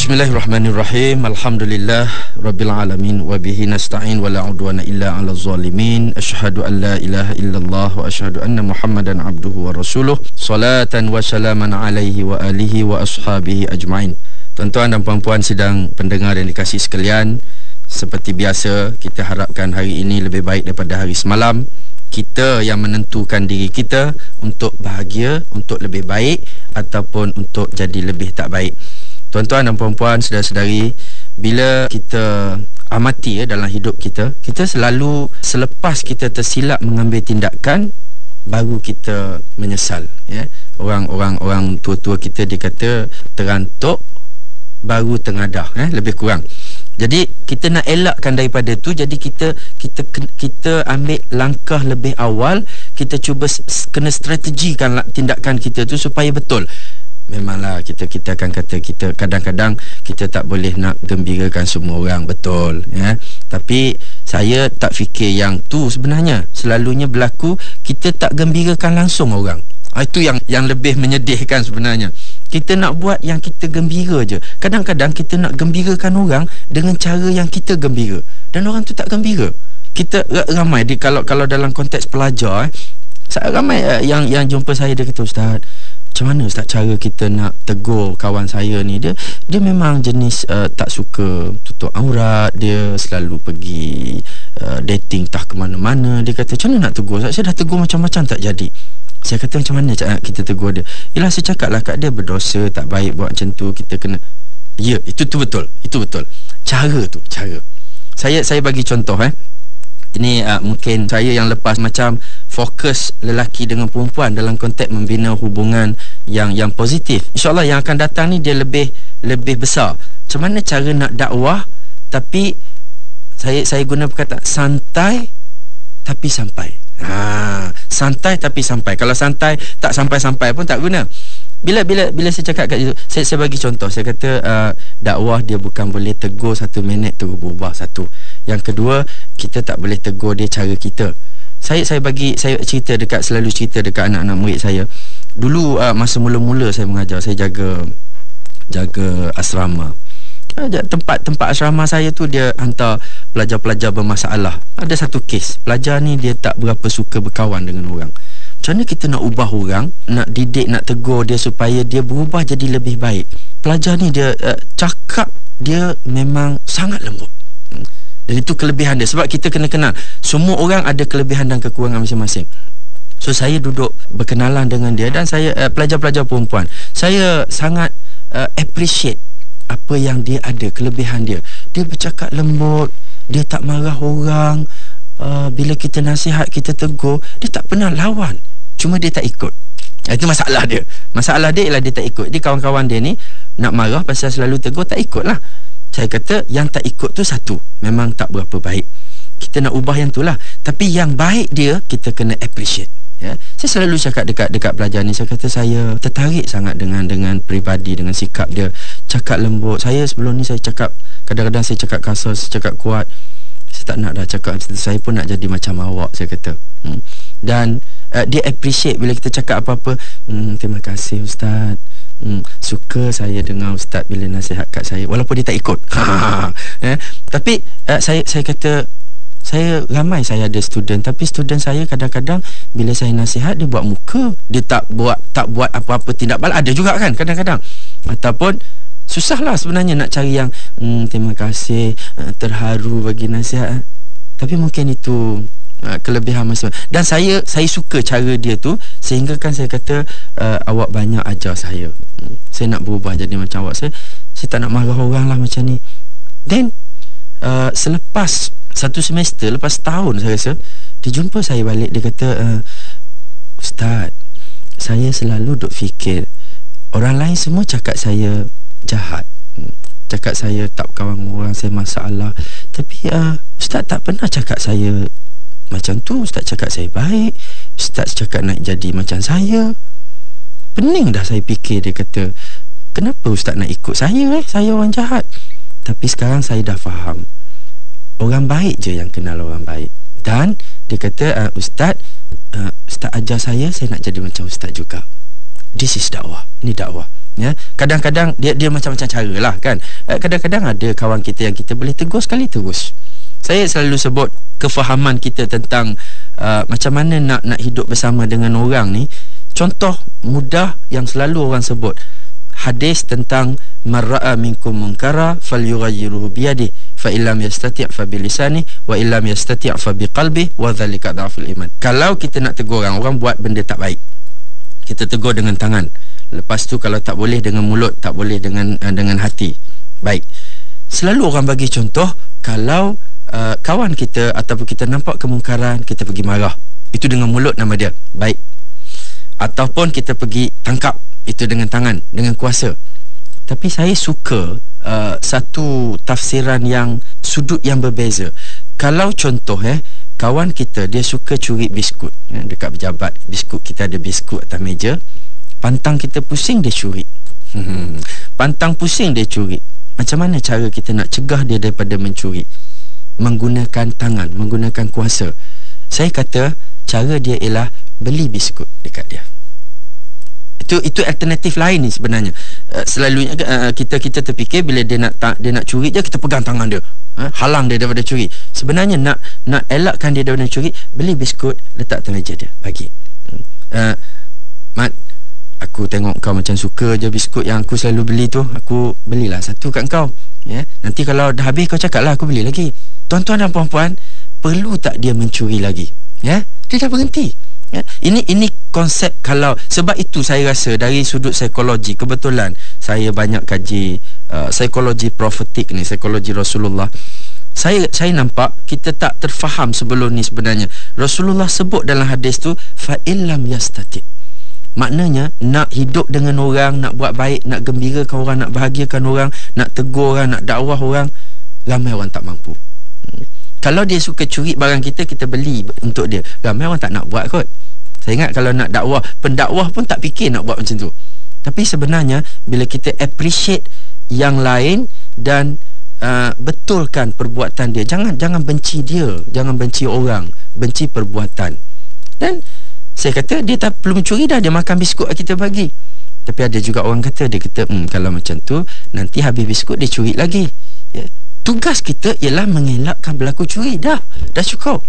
Bismillahirrahmanirrahim. Alhamdulillah Rabbil alamin. Wabihi nasta'in wa la udwana illa ala zalimin. Asyhadu an la ilaha illallah wa asyhadu anna Muhammadan abduhu wa rasuluh. Salatan wa salaman alaihi wa alihi wa ashabihi ajma'in. Tuan-tuan dan puan-puan sidang pendengar yang dikasihi sekalian, seperti biasa kita harapkan hari ini lebih baik daripada hari semalam. Kita yang menentukan diri kita untuk bahagia, untuk lebih baik ataupun untuk jadi lebih tak baik. Tuan-tuan dan puan-puan, saudara-saudari, bila kita amati dalam hidup kita, kita selalu selepas kita tersilap mengambil tindakan, baru kita menyesal. Orang tua-tua kita dia kata terantuk baru tengadah, lebih kurang. Jadi kita nak elakkan daripada tu. Jadi kita ambil langkah lebih awal. Kita cuba kena strategikan tindakan kita tu supaya betul. Memanglah kita akan kata kita kadang-kadang kita tak boleh nak gembirakan semua orang, betul ya. Tapi saya tak fikir yang tu sebenarnya selalunya berlaku, kita tak gembirakan langsung orang. Itu yang lebih menyedihkan sebenarnya. Kita nak buat yang kita gembira je. Kadang-kadang kita nak gembirakan orang dengan cara yang kita gembira, dan orang tu tak gembira. Kita ramai kalau dalam konteks pelajar, ramai yang jumpa saya, dia kata, "Ustaz, macam mana Ustaz cara kita nak tegur kawan saya ni? Dia memang jenis tak suka tutup aurat, dia selalu pergi dating tak ke mana-mana." Dia kata, "Macam mana nak tegur Ustaz? Saya dah tegur macam-macam tak jadi." Saya kata, "Macam mana kita tegur dia?" "Yelah, saya cakap lah kat dia, berdosa, tak baik buat macam tu, kita kena." Ya, itu betul. Cara. Saya bagi contoh Ini mungkin saya yang lepas macam fokus lelaki dengan perempuan dalam konteks membina hubungan yang positif. InsyaAllah yang akan datang ni dia lebih besar. Macam mana cara nak dakwah, tapi saya guna perkataan santai tapi sampai. Santai tapi sampai. Kalau santai tak sampai-sampai pun tak guna. Bila saya cakap kat situ, saya bagi contoh. Saya kata dakwah dia bukan boleh tegur 1 minit terus berubah satu. Yang kedua, kita tak boleh tegur dia cara kita. Saya selalu cerita dekat anak-anak murid saya. Dulu masa mula-mula saya mengajar, saya jaga asrama. Tempat asrama saya tu dia hantar pelajar-pelajar bermasalah. Ada satu kes, pelajar ni dia tak berapa suka berkawan dengan orang. Macam mana kita nak ubah orang, nak didik, nak tegur dia supaya dia berubah jadi lebih baik? Pelajar ni dia cakap dia memang sangat lembut. Dan itu kelebihan dia. Sebab kita kena kenal, semua orang ada kelebihan dan kekurangan masing-masing. So saya duduk berkenalan dengan dia, dan saya pelajar-pelajar perempuan, saya sangat appreciate apa yang dia ada, kelebihan dia. Dia bercakap lembut, dia tak marah orang. Bila kita nasihat, kita tegur, dia tak pernah lawan, cuma dia tak ikut. Itu masalah dia. Masalah dia ialah dia tak ikut. Dia kawan-kawan dia ni nak marah pasal selalu tegur, tak ikut lah. Saya kata yang tak ikut tu satu, memang tak berapa baik. Kita nak ubah yang tu lah. Tapi yang baik dia, kita kena appreciate. Saya selalu cakap dekat pelajar ni, saya kata saya tertarik sangat dengan peribadi, dengan sikap dia. Cakap lembut. Saya sebelum ni saya cakap, kadang-kadang saya cakap kasar, saya cakap kuat. Saya tak nak dah cakap macam tu. Saya pun nak jadi macam awak, saya kata. Dan dia appreciate bila kita cakap apa-apa. Terima kasih Ustaz. Suka saya dengar Ustaz bila nasihat kat saya, walaupun dia tak ikut. Tapi saya kata, saya ada student, tapi student saya kadang-kadang bila saya nasihat, dia buat muka, dia tak buat apa-apa tindak balas. Ada juga kan kadang-kadang. Ataupun susahlah sebenarnya nak cari yang terima kasih, terharu bagi nasihat. Tapi mungkin itu kelebihan masing-masing. Dan saya suka cara dia tu, sehingga kan saya kata awak banyak ajar saya. Saya nak berubah jadi macam awak. Saya tak nak marah orang lah macam ni. Then selepas 1 semester, lepas tahun saya rasa, dia jumpa saya balik. Dia kata, Ustaz, saya selalu duk fikir orang lain semua cakap saya jahat, cakap saya tak berkawan dengan orang, saya masalah. Tapi Ustaz tak pernah cakap saya macam tu. Ustaz cakap saya baik. Ustaz cakap nak jadi macam saya. Pening dah saya fikir. Dia kata, kenapa Ustaz nak ikut saya? Saya orang jahat. Tapi sekarang saya dah faham, orang baik je yang kenal orang baik. Dan dia kata, Ustaz ajar saya nak jadi macam Ustaz juga. This is dakwah. Ini dakwah. Ya, kadang-kadang dia macam-macam cara lah kan. Kadang-kadang ada kawan kita yang kita boleh tegur sekali terus. Saya selalu sebut kefahaman kita tentang macam mana nak hidup bersama dengan orang ni. Contoh mudah yang selalu orang sebut, hadis tentang marra'a minkum munkara falyughayyirhu biyadihi fa illam yastati' fa bilisanihi wa illam yastati' fa biqalbihi wa dhalika dhaful iman. Kalau kita nak tegur orang buat benda tak baik, kita tegur dengan tangan. Lepas tu kalau tak boleh dengan mulut, tak boleh dengan hati. Baik. Selalu orang bagi contoh, kalau kawan kita ataupun kita nampak kemungkaran, kita pergi marah. Itu dengan mulut nama dia. Baik. Ataupun kita pergi tangkap. Itu dengan tangan, dengan kuasa. Tapi saya suka satu tafsiran yang sudut yang berbeza. Kalau contoh kawan kita dia suka curi biskut, dekat pejabat, biskut kita ada biskut atas meja, pantang kita pusing dia curi. Pantang pusing dia curi. Macam mana cara kita nak cegah dia daripada mencuri? Menggunakan tangan, menggunakan kuasa. Saya kata cara dia ialah beli biskut dekat dia. Itu alternatif lain ni sebenarnya. Selalunya kita terfikir bila dia nak curi je, kita pegang tangan dia, halang dia daripada curi. Sebenarnya nak elakkan dia daripada curi, beli biskut, letak atas meja dia, bagi. Mat, aku tengok kau macam suka je biskut yang aku selalu beli tu, aku belilah satu kat kau. Nanti kalau dah habis kau cakap lah, aku beli lagi. Tuan-tuan dan puan-puan, perlu tak dia mencuri lagi? Dia dah berhenti. Ini konsep. Kalau sebab itu saya rasa dari sudut psikologi, kebetulan saya banyak kaji psikologi profetik ni, psikologi Rasulullah. Saya nampak kita tak terfaham sebelum ni sebenarnya. Rasulullah sebut dalam hadis tu fa illam yastati. Maknanya nak hidup dengan orang, nak buat baik, nak gembirakan orang, nak bahagiakan orang, nak tegur orang, nak dakwah orang, ramai orang tak mampu. Kalau dia suka curi barang kita, kita beli untuk dia, ramai orang tak nak buat kot. Saya ingat kalau nak dakwah, pendakwah pun tak fikir nak buat macam tu. Tapi sebenarnya bila kita appreciate yang lain dan betulkan perbuatan dia, jangan benci dia, jangan benci orang, benci perbuatan. Dan saya kata dia tak perlu mencuri dah, dia makan biskut kita bagi. Tapi ada juga orang kata, dia kata kalau macam tu nanti habis biskut dia curi lagi. Tugas kita ialah mengelakkan berlaku curi. Dah cukup.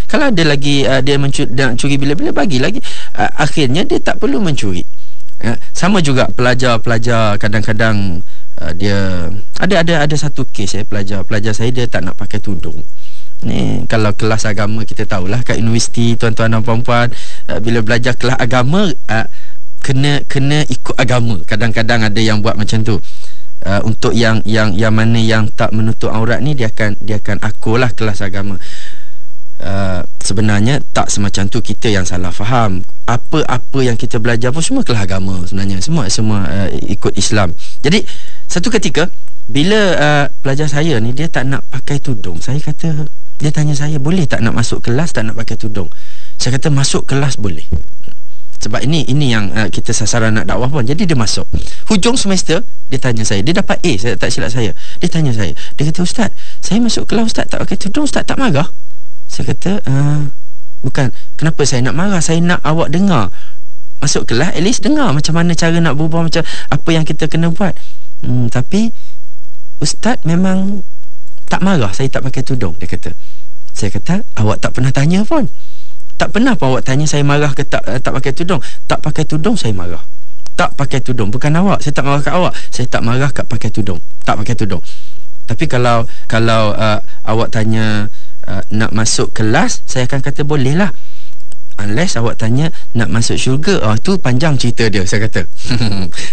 Kalau ada lagi dia nak curi bila-bila, bagi lagi. Akhirnya dia tak perlu mencuri. Sama juga pelajar-pelajar kadang-kadang dia ada satu kes pelajar saya dia tak nak pakai tudung. Ni kalau kelas agama kita tahulah kat universiti, tuan-tuan dan puan-puan, bila belajar kelas agama kena ikut agama. Kadang-kadang ada yang buat macam tu. Untuk yang mana yang tak menutup aurat ni, dia akan akulah kelas agama. Sebenarnya tak semacam tu, kita yang salah faham. Apa yang kita belajar pun semua kelas agama sebenarnya, semua ikut Islam. Jadi satu ketika bila pelajar saya ni dia tak nak pakai tudung, saya kata, dia tanya saya, boleh tak nak masuk kelas tak nak pakai tudung? Saya kata masuk kelas boleh. Sebab ini yang kita sasaran nak dakwah pun. Jadi dia masuk. Hujung semester dia tanya saya, dia dapat A, saya tak silap saya. Dia tanya saya, dia kata, Ustaz, saya masuk kelas Ustaz tak pakai tudung, Ustaz tak marah? Saya kata, bukan, kenapa saya nak marah? Saya nak awak dengar. Masuk kelas at least dengar macam mana cara nak berubah, macam apa yang kita kena buat. Tapi Ustaz memang tak marah saya tak pakai tudung, dia kata. Saya kata, awak tak pernah tanya pun. Tak pernah pun awak tanya saya marah ke tak pakai tudung. Tak pakai tudung saya marah. Tak pakai tudung, bukan awak. Saya tak marah kat awak. Saya tak marah kat pakai tudung. Tak pakai tudung. Tapi kalau awak tanya nak masuk kelas, saya akan kata boleh lah. Unless awak tanya nak masuk syurga, tu panjang cerita dia, saya kata.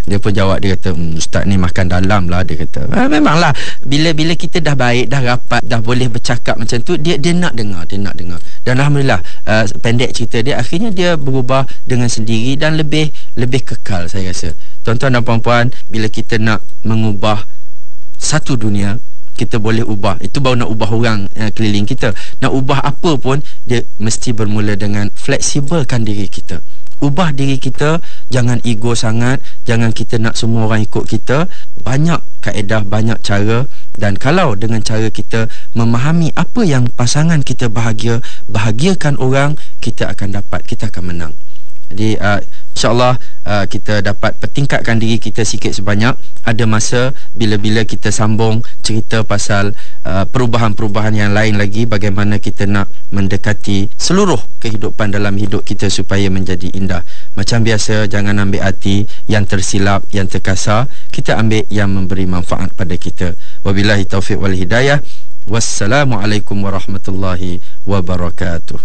Dia pun jawab, dia kata, Ustaz ni makan dalam lah, dia kata. Memanglah bila kita dah baik, dah rapat, dah boleh bercakap macam tu, dia nak dengar. Dan alhamdulillah, pendek cerita dia, akhirnya dia berubah dengan sendiri dan lebih kekal, saya rasa. Tuan-tuan dan puan-puan, bila kita nak mengubah satu dunia, kita boleh ubah. Itu baru nak ubah orang keliling kita. Nak ubah apa pun, dia mesti bermula dengan fleksibelkan diri kita. Ubah diri kita, jangan ego sangat, jangan kita nak semua orang ikut kita. Banyak kaedah, banyak cara. Dan kalau dengan cara kita memahami apa yang pasangan kita bahagiakan orang, kita akan dapat, kita akan menang. Jadi InsyaAllah kita dapat pertingkatkan diri kita sikit sebanyak. Ada masa bila-bila kita sambung cerita pasal perubahan-perubahan yang lain lagi, bagaimana kita nak mendekati seluruh kehidupan dalam hidup kita supaya menjadi indah. Macam biasa, jangan ambil hati yang tersilap, yang terkasar. Kita ambil yang memberi manfaat pada kita. Wabillahi taufiq wal hidayah. Wassalamualaikum warahmatullahi wabarakatuh.